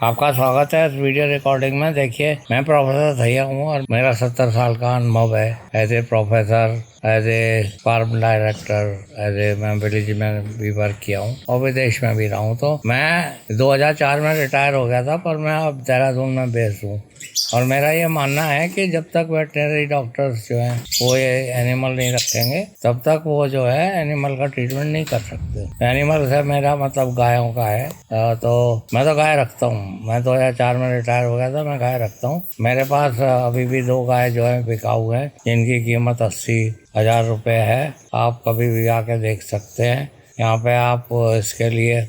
आपका स्वागत है इस वीडियो रिकॉर्डिंग में। देखिए, मैं प्रोफेसर धैया हूँ और मेरा 70 साल का अनुभव है as a professor, as a farm director, as a मैं विलेज में भी वर्क किया हूँ और विदेश में भी रहा हूँ। तो मैं 2004 में रिटायर हो गया था, पर मैं अब देहरादून में बेस्ड हूँ। और मेरा ये मानना है कि जब तक वेटनरी डॉक्टर्स जो हैं वो ये एनिमल नहीं रखेंगे तब तक वो जो है एनिमल का ट्रीटमेंट नहीं कर सकते। एनिमल से मेरा मतलब गायों का है। तो मैं तो गाय रखता हूँ। मैं 2004 में रिटायर हो गया था, मैं गाय रखता हूँ। मेरे पास अभी भी 2 गाय जो है बिकाऊ है, जिनकी कीमत 80,000 रुपये है। आप कभी भी आके देख सकते हैं। यहाँ पे आप इसके लिए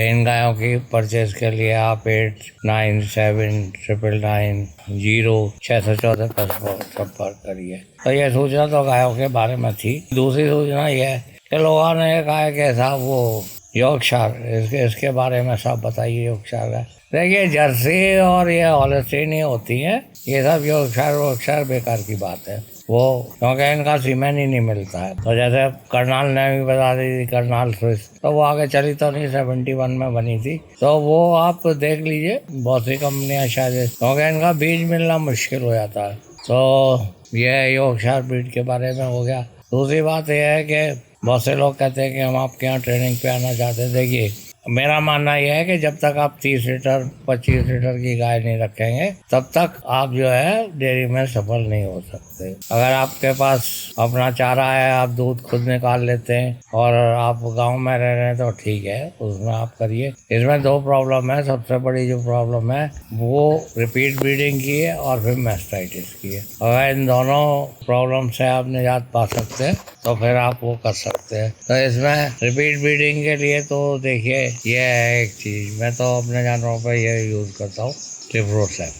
इन गायों की परचेज के लिए आप 89799990 पर संपर्क करिए। तो ये सूचना तो गायों के बारे में थी। दूसरी सूचना ये है कि लोगों ने कहा कि साहब वो यॉर्कशायर, इसके बारे में सब बताइए। यॉर्कशायर है, देखिए जर्सी और ये हॉलिस्टीन ही होती है। ये सब यॉर्कशायर बेकार की बात है वो, क्योंकि इनका सीमेन ही नहीं मिलता है। तो जैसे करनाल ने भी बता दी थी, करनाल स्विस, तो वो आगे चली तो नहीं, 71 में बनी थी। तो वो आप देख लीजिए, बहुत सी कंपनियां शायद, क्योंकि इनका बीज मिलना मुश्किल हो जाता है। तो ये यॉर्कशायर ब्रीड के बारे में हो गया। दूसरी बात यह है कि बहुत से लोग कहते हैं कि हम आपके यहाँ ट्रेनिंग पे आना चाहते हैं। देखिए, मेरा मानना यह है कि जब तक आप 30 लीटर 25 लीटर की गाय नहीं रखेंगे तब तक आप जो है डेयरी में सफल नहीं हो सकते। अगर आपके पास अपना चारा है, आप दूध खुद निकाल लेते हैं और आप गांव में रह रहे हैं तो ठीक है, उसमें आप करिए। इसमें 2 प्रॉब्लम है। सबसे बड़ी जो प्रॉब्लम है वो रिपीट ब्रीडिंग की है और फिर मैस्टाइटिस की है। अगर इन दोनों प्रॉब्लम से आप निजात पा सकते हैं तो फिर आप वो कर सकते हैं। तो इसमें रिपीट ब्रीडिंग के लिए तो देखिए, ये है एक चीज़, मैं तो अपने जानवरों पर ये यूज़ करता हूँ, ट्रिप्रोसैप।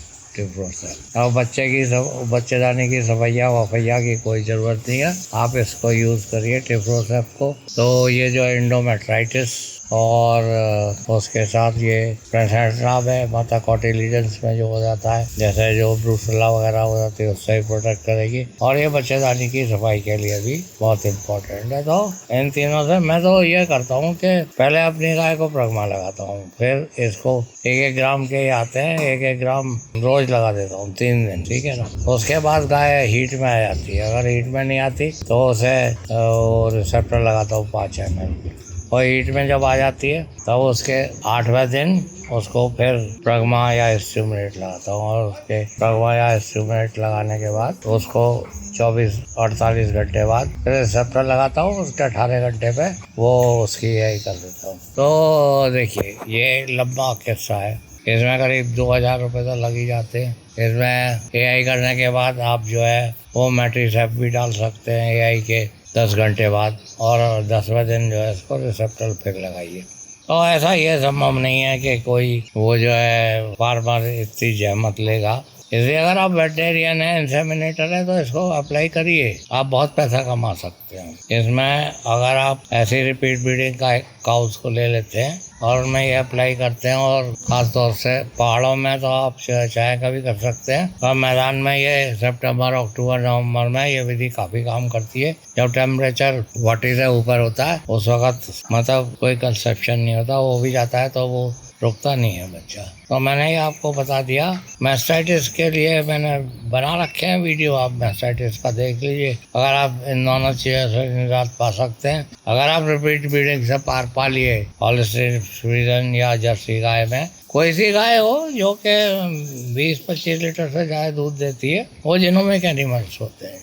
और बच्चेदानी की सफैया वफैया की कोई ज़रूरत नहीं है, आप इसको यूज़ करिए ट्रिप्रोसैप को। तो ये जो एंडोमेट्राइटिस और उसके साथ ये प्रेसेंटराब है, माता कॉटिलिजन्स में जो हो जाता है, जैसे जो ब्रूसेला वगैरह हो जाती है, उससे भी प्रोटेक्ट करेगी। और ये बच्चेदानी की सफाई के लिए भी बहुत इम्पोर्टेंट है। तो इन तीनों से मैं तो ये करता हूँ कि पहले अपनी गाय को प्रमा लगाता हूँ, फिर इसको 1-1 ग्राम के आते हैं, 1-1 ग्राम रोज लगा देता हूँ 3 दिन, ठीक है ना। उसके बाद गाय हीट में आ जाती है। अगर हीट में नहीं आती तो उसे रिसेप्टर लगाता हूँ 5 ml। और हीट में जब आ जाती है तब उसके 8वें दिन उसको फिर प्रमा या स्टिमुलेट लगाता हूँ। और उसके प्रमा या स्टिमुलेट लगाने के बाद उसको 24-48 घंटे बाद फिर रिसेप्टर लगाता हूँ। उसके 18 घंटे पे वो उसकी यही कर देता हूँ। तो देखिए, ये लंबा किस्सा है। इसमें करीब 2,000 रुपये तो लग ही जाते हैं। इसमें एआई करने के बाद आप जो है वो मैट्रिसेप भी डाल सकते हैं एआई के 10 घंटे बाद, और 10वें दिन जो है इसको रिसेप्टर फिर लगाइए। तो ऐसा ये संभव नहीं है कि कोई वो जो है फार्मर इतनी जहमत लेगा। इसलिए अगर आप वेटेरियन है, इंसेमिनेटर है, तो इसको अप्लाई करिए, आप बहुत पैसा कमा सकते हैं इसमें। अगर आप ऐसी रिपीट ब्रीडिंग काउस को ले लेते हैं और उनमें ये अप्लाई करते हैं, और ख़ास तौर से पहाड़ों में तो आप चाहे कभी कर सकते हैं, और मैदान में ये सितंबर, अक्टूबर, नवंबर में ये विधि काफ़ी काम करती है। जब टेम्परेचर 40 से ऊपर होता है उस वक्त मतलब कोई कंसेप्शन नहीं होता, वो भी जाता है तो वो रुकता नहीं है बच्चा। तो मैंने ये आपको बता दिया। मैस्टाइटिस के लिए मैंने बना रखे हैं वीडियो, आप मैस्टाइटिस का देख लीजिए। अगर आप इन दोनों चीज़ों से निजात पा सकते हैं, अगर आप रिपीट ब्रीडिंग से पार पा लिए, हॉलिस्टीन फ्रीजन या जर्सी गाय में कोई सी गाय हो जो कि 20-25 लीटर से ज़्यादा दूध देती है, वो जीनोमिक एनिमल्स होते हैं।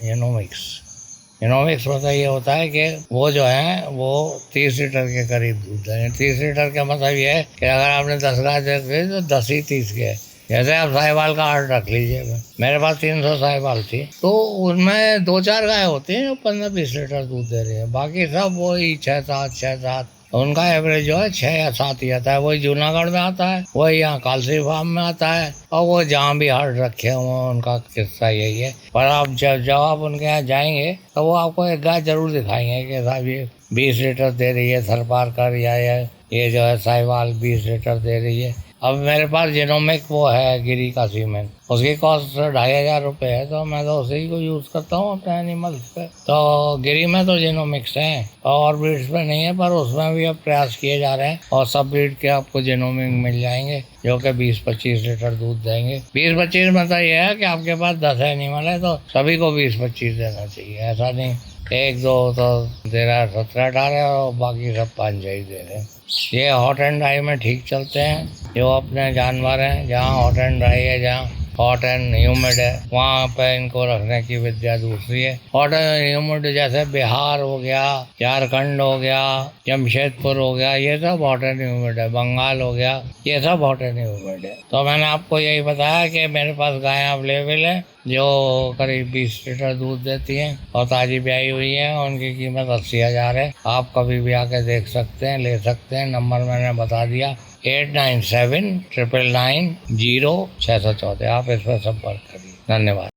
जीनोमिक्स मतलब ये होता है कि वो जो है वो 30 लीटर के करीब दूध देंगे। 30 लीटर का मतलब ये है कि अगर आपने 10 गाय दे दी तो 10 ही 30 के। जैसे आप साहिवाल का आर्ट रख लीजिए, मेरे पास 300 साहिवाल थी, तो उनमें 2-4 गाय होती हैं जो 15-20 लीटर दूध दे रही है, बाकी सब वही 6-7। उनका एवरेज जो है 6 या 7 ही आता है। वही जूनागढ़ में आता है, वही यहाँ कालसी फार्म में आता है, और वो जहाँ भी हार्ट रखे हुए हैं उनका किस्सा यही है। पर आप जब आप उनके यहाँ जाएंगे तो वो आपको एक गाय जरूर दिखाएंगे कि साहब ये 20 लीटर दे रही है, थरपारकर या ये जो है साहिवाल 20 लीटर दे रही है। अब मेरे पास जेनोमिक वो है गिरी का सीमेंट, उसकी कॉस्ट 2500 रुपये है, तो मैं तो उसी को यूज़ करता हूँ अपने एनिमल्स पे। तो गिरी में तो जेनोमिक्स हैं और ब्रीड्स में नहीं है, पर उसमें भी अब प्रयास किए जा रहे हैं और सब ब्रीड के आपको जेनोमिक मिल जाएंगे जो कि 20-25 लीटर दूध देंगे। 20-25 मतलब ये है कि आपके पास 10 एनिमल है तो सभी को 20-25 देना चाहिए, ऐसा नहीं 1-2 तो दे रहा है 17-18 और बाकी सब 5 ही दे रहे हैं। ये हॉट एंड ड्राई में ठीक चलते हैं, जो अपने जानवर हैं जहाँ हॉट एंड ड्राई है, जहाँ हॉट एंड ह्यूमिड है वहाँ पे इनको रखने की विद्या दूसरी है। हॉट एंड ह्यूमिड जैसे बिहार हो गया, झारखंड हो गया, जमशेदपुर हो गया, ये सब हॉट एंड ह्यूमिड है, बंगाल हो गया, ये सब हॉट एंड ह्यूमिड है। तो मैंने आपको यही बताया कि मेरे पास गायें अवेलेबल है जो करीब 20 लीटर दूध देती हैं और ताज़ी ब्याई हुई है। उनकी कीमत 80,000 है। आप कभी भी आके देख सकते हैं, ले सकते हैं। नंबर मैंने बता दिया 8979990614। आप इस पर संपर्क करिए। धन्यवाद।